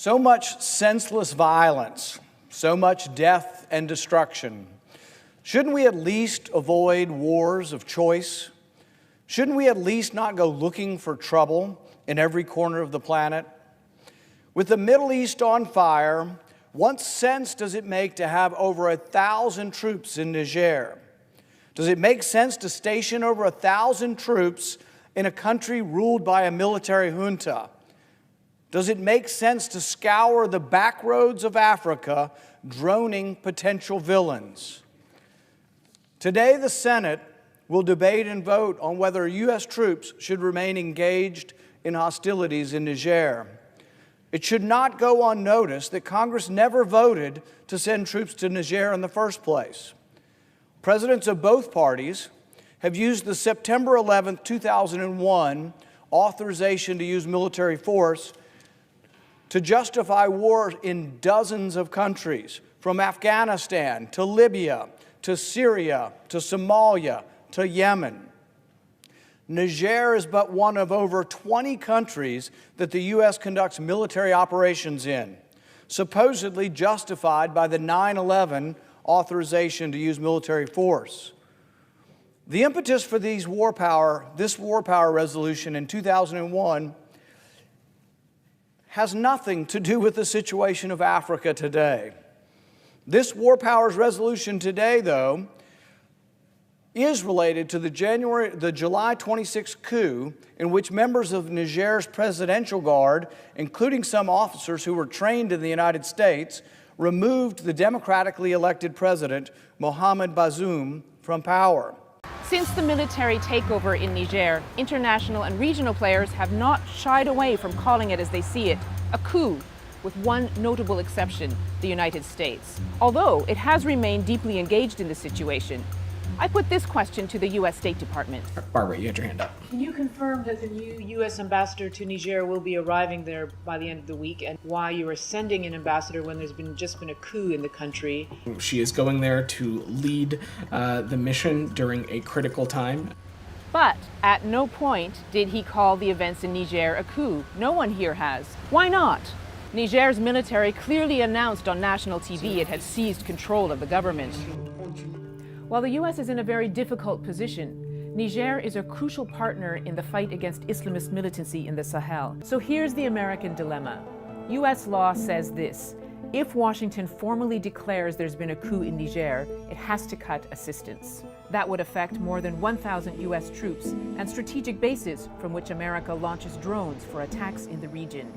So much senseless violence, so much death and destruction. Shouldn't we at least avoid wars of choice? Shouldn't we at least not go looking for trouble in every corner of the planet? With the Middle East on fire, what sense does it make to have over 1,000 troops in Niger? Does it make sense to station over 1,000 troops in a country ruled by a military junta? Does it make sense to scour the back roads of Africa, droning potential villains? Today, the Senate will debate and vote on whether U.S. troops should remain engaged in hostilities in Niger. It should not go unnoticed that Congress never voted to send troops to Niger in the first place. Presidents of both parties have used the September 11, 2001 authorization to use military force to justify war in dozens of countries, from Afghanistan to Libya to Syria to Somalia to Yemen. Niger is but one of over 20 countries that the U.S. conducts military operations in, supposedly justified by the 9/11 authorization to use military force. The impetus for this war power resolution in 2001 has nothing to do with the situation of Africa today. This war powers resolution today, though, is related to the July 26 coup in which members of Niger's presidential guard, including some officers who were trained in the United States, removed the democratically elected president, Mohamed Bazoum, from power. Since the military takeover in Niger, international and regional players have not shied away from calling it as they see it, a coup, with one notable exception, the United States. Although it has remained deeply engaged in the situation, I put this question to the U.S. State Department. Barbara, you had your hand up. Can you confirm that the new U.S. ambassador to Niger will be arriving there by the end of the week, and why you are sending an ambassador when there's just been a coup in the country? She is going there to lead the mission during a critical time. But at no point did he call the events in Niger a coup. No one here has. Why not? Niger's military clearly announced on national TV it had seized control of the government. While the U.S. is in a very difficult position, Niger is a crucial partner in the fight against Islamist militancy in the Sahel. So here's the American dilemma. U.S. law says this: if Washington formally declares there's been a coup in Niger, it has to cut assistance. That would affect more than 1,000 U.S. troops and strategic bases from which America launches drones for attacks in the region.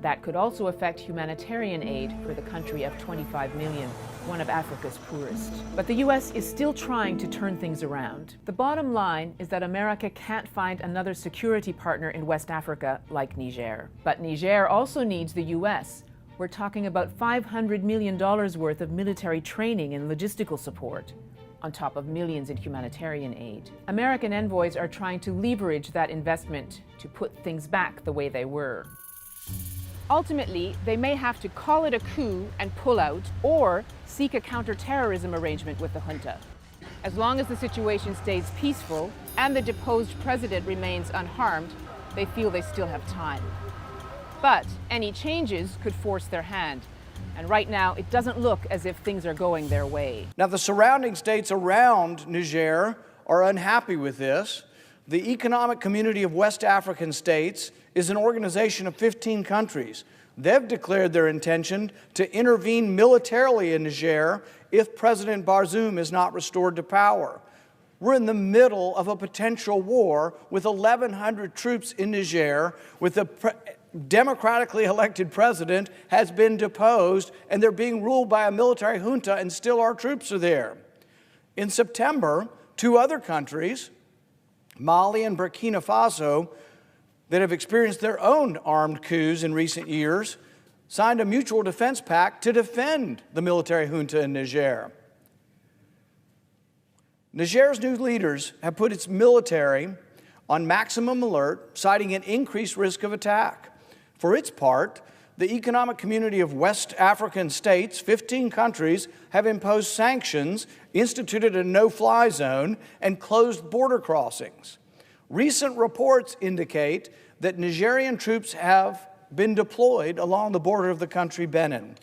That could also affect humanitarian aid for the country of 25 million, one of Africa's poorest. But the U.S. is still trying to turn things around. The bottom line is that America can't find another security partner in West Africa like Niger. But Niger also needs the U.S. We're talking about $500 million worth of military training and logistical support, on top of millions in humanitarian aid. American envoys are trying to leverage that investment to put things back the way they were. Ultimately, they may have to call it a coup and pull out, or seek a counter-terrorism arrangement with the junta. As long as the situation stays peaceful and the deposed president remains unharmed, they feel they still have time. But any changes could force their hand, and right now it doesn't look as if things are going their way. Now, the surrounding states around Niger are unhappy with this. The Economic Community of West African States is an organization of 15 countries. They've declared their intention to intervene militarily in Niger if President Bazoum is not restored to power. We're in the middle of a potential war with 1,100 troops in Niger, with the democratically elected president has been deposed, and they're being ruled by a military junta, and still our troops are there. In September, two other countries, Mali and Burkina Faso, that have experienced their own armed coups in recent years, signed a mutual defense pact to defend the military junta in Niger. Niger's new leaders have put its military on maximum alert, citing an increased risk of attack. For its part, the Economic Community of West African States, 15 countries, have imposed sanctions, instituted a no-fly zone, and closed border crossings. Recent reports indicate that Nigerian troops have been deployed along the border of the country, Benin.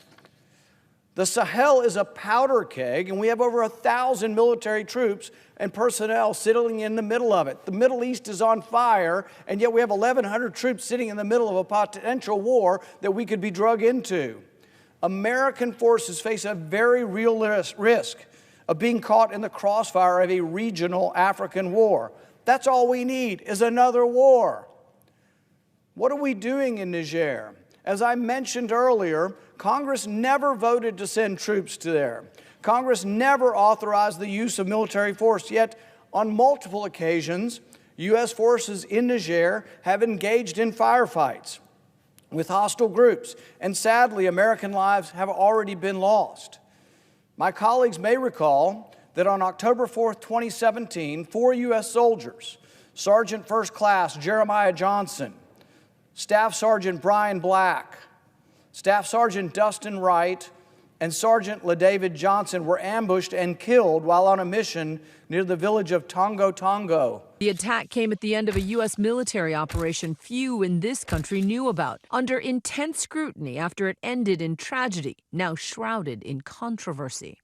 The Sahel is a powder keg, and we have over 1,000 military troops and personnel sitting in the middle of it. The Middle East is on fire, and yet we have 1,100 troops sitting in the middle of a potential war that we could be drug into. American forces face a very real risk of being caught in the crossfire of a regional African war. That's all we need is another war. What are we doing in Niger? As I mentioned earlier, Congress never voted to send troops to there. Congress never authorized the use of military force, yet on multiple occasions, U.S. forces in Niger have engaged in firefights with hostile groups, and sadly, American lives have already been lost. My colleagues may recall that on October 4th, 2017, 4 U.S. soldiers, Sergeant First Class Jeremiah Johnson, Staff Sergeant Brian Black, Staff Sergeant Dustin Wright, and Sergeant LaDavid Johnson were ambushed and killed while on a mission near the village of Tongo Tongo. The attack came at the end of a U.S. military operation few in this country knew about, under intense scrutiny after it ended in tragedy, now shrouded in controversy.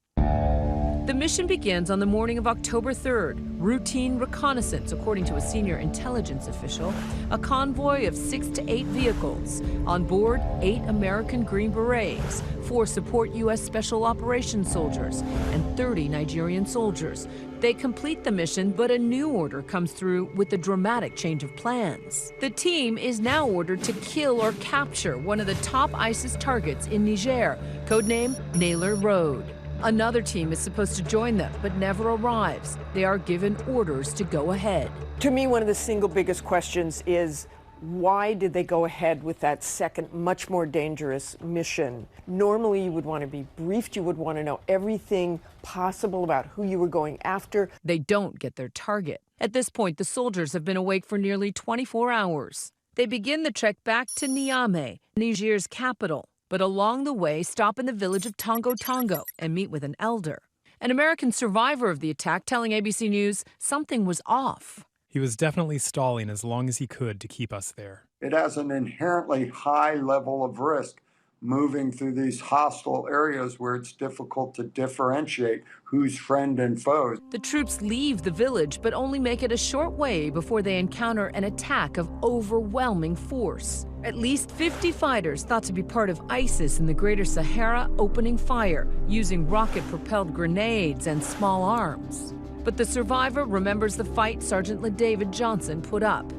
The mission begins on the morning of October 3rd. Routine reconnaissance, according to a senior intelligence official. A convoy of 6 to 8 vehicles. On board, 8 American Green Berets, 4 support U.S. Special Operations soldiers, and 30 Nigerian soldiers. They complete the mission, but a new order comes through with a dramatic change of plans. The team is now ordered to kill or capture one of the top ISIS targets in Niger, codename Naylor Road. Another team is supposed to join them, but never arrives. They are given orders to go ahead. To me, one of the single biggest questions is, why did they go ahead with that second, much more dangerous mission? Normally, you would want to be briefed. You would want to know everything possible about who you were going after. They don't get their target. At this point, the soldiers have been awake for nearly 24 hours. They begin the trek back to Niamey, Niger's capital, but along the way stop in the village of Tongo Tongo and meet with an elder. An American survivor of the attack telling ABC News something was off. He was definitely stalling as long as he could to keep us there. It has an inherently high level of risk moving through these hostile areas where it's difficult to differentiate who's friend and foe. The troops leave the village, but only make it a short way before they encounter an attack of overwhelming force. At least 50 fighters thought to be part of ISIS in the Greater Sahara opening fire, using rocket-propelled grenades and small arms. But the survivor remembers the fight Sergeant LaDavid Johnson put up.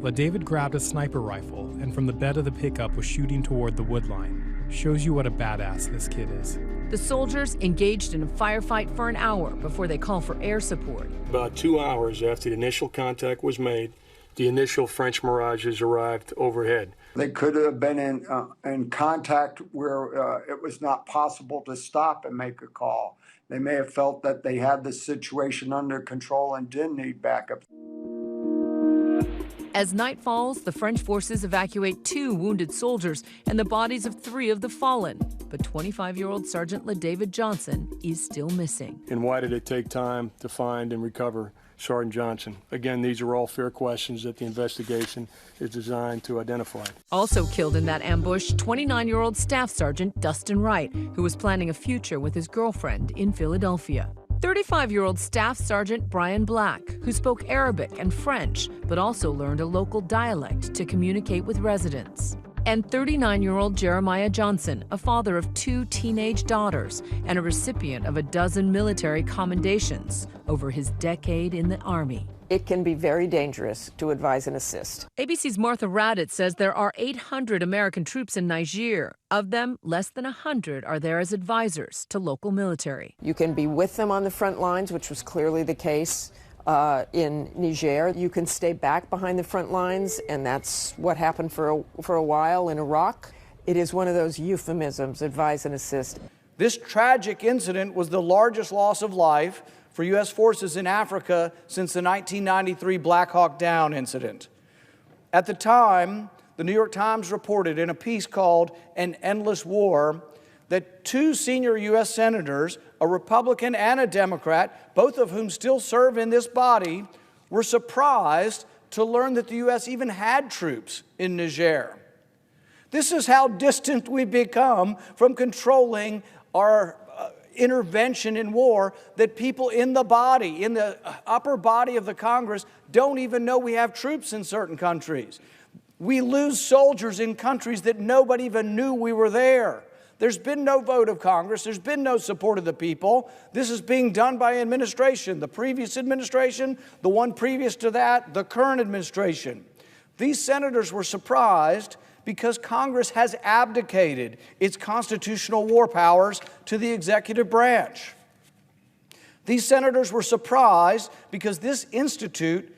LaDavid grabbed a sniper rifle and from the bed of the pickup was shooting toward the wood line. Shows you what a badass this kid is. The soldiers engaged in a firefight for an hour before they call for air support. About 2 hours after the initial contact was made, the initial French Mirages arrived overhead. They could have been in contact where it was not possible to stop and make a call. They may have felt that they had the situation under control and didn't need backup. As night falls, the French forces evacuate 2 wounded soldiers and the bodies of 3 of the fallen. But 25-year-old Sergeant LaDavid Johnson is still missing. And why did it take time to find and recover Sergeant Johnson? Again, these are all fair questions that the investigation is designed to identify. Also killed in that ambush, 29-year-old Staff Sergeant Dustin Wright, who was planning a future with his girlfriend in Philadelphia. 35-year-old Staff Sergeant Brian Black, who spoke Arabic and French, but also learned a local dialect to communicate with residents. And 39-year-old Jeremiah Johnson, a father of 2 teenage daughters and a recipient of a dozen military commendations over his decade in the Army. It can be very dangerous to advise and assist. ABC's Martha Raddatz says there are 800 American troops in Niger. Of them, less than 100 are there as advisors to local military. You can be with them on the front lines, which was clearly the case in Niger. You can stay back behind the front lines, and that's what happened for a while in Iraq. It is one of those euphemisms, advise and assist. This tragic incident was the largest loss of life for U.S. forces in Africa since the 1993 Black Hawk Down incident. At the time, the New York Times reported in a piece called An Endless War that 2 senior U.S. senators, a Republican and a Democrat, both of whom still serve in this body, were surprised to learn that the U.S. even had troops in Niger. This is how distant we've become from controlling our intervention in war, that people in the body, in the upper body of the Congress, don't even know we have troops in certain countries. We lose soldiers in countries that nobody even knew we were there. There's been no vote of Congress. There's been no support of the people. This is being done by administration, the previous administration, the one previous to that, the current administration. These senators were surprised because Congress has abdicated its constitutional war powers to the executive branch. These senators were surprised because this institute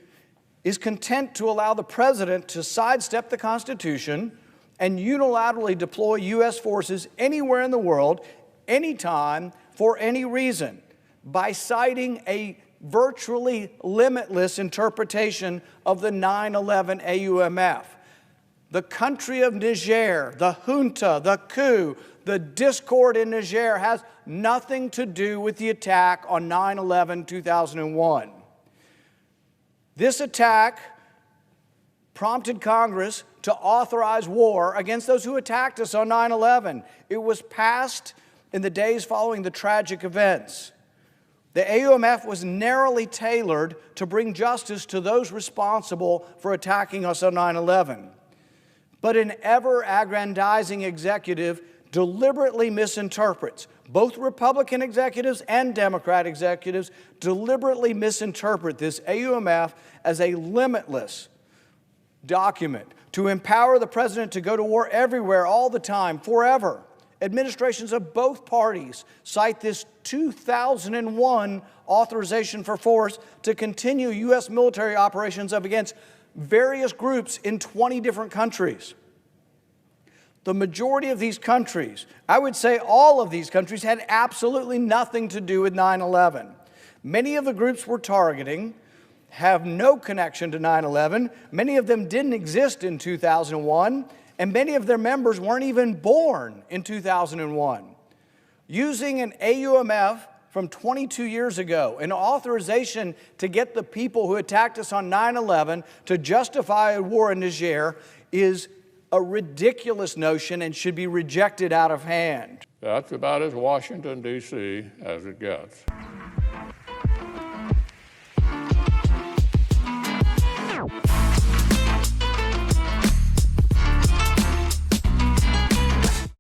is content to allow the president to sidestep the Constitution and unilaterally deploy U.S. forces anywhere in the world, anytime, for any reason, by citing a virtually limitless interpretation of the 9/11 AUMF. The country of Niger, the junta, the coup, the discord in Niger has nothing to do with the attack on 9/11/2001. This attack prompted Congress to authorize war against those who attacked us on 9/11. It was passed in the days following the tragic events. The AUMF was narrowly tailored to bring justice to those responsible for attacking us on 9/11. But an ever-aggrandizing executive deliberately misinterprets. Both Republican executives and Democrat executives deliberately misinterpret this AUMF as a limitless document to empower the president to go to war everywhere, all the time, forever. Administrations of both parties cite this 2001 authorization for force to continue U.S. military operations up against various groups in 20 different countries. The majority of these countries, I would say all of these countries, had absolutely nothing to do with 9/11. Many of the groups we're targeting have no connection to 9/11. Many of them didn't exist in 2001, and many of their members weren't even born in 2001. Using an AUMF from 22 years ago, an authorization to get the people who attacked us on 9/11 to justify a war in Niger is a ridiculous notion and should be rejected out of hand. That's about as Washington, D.C. as it gets.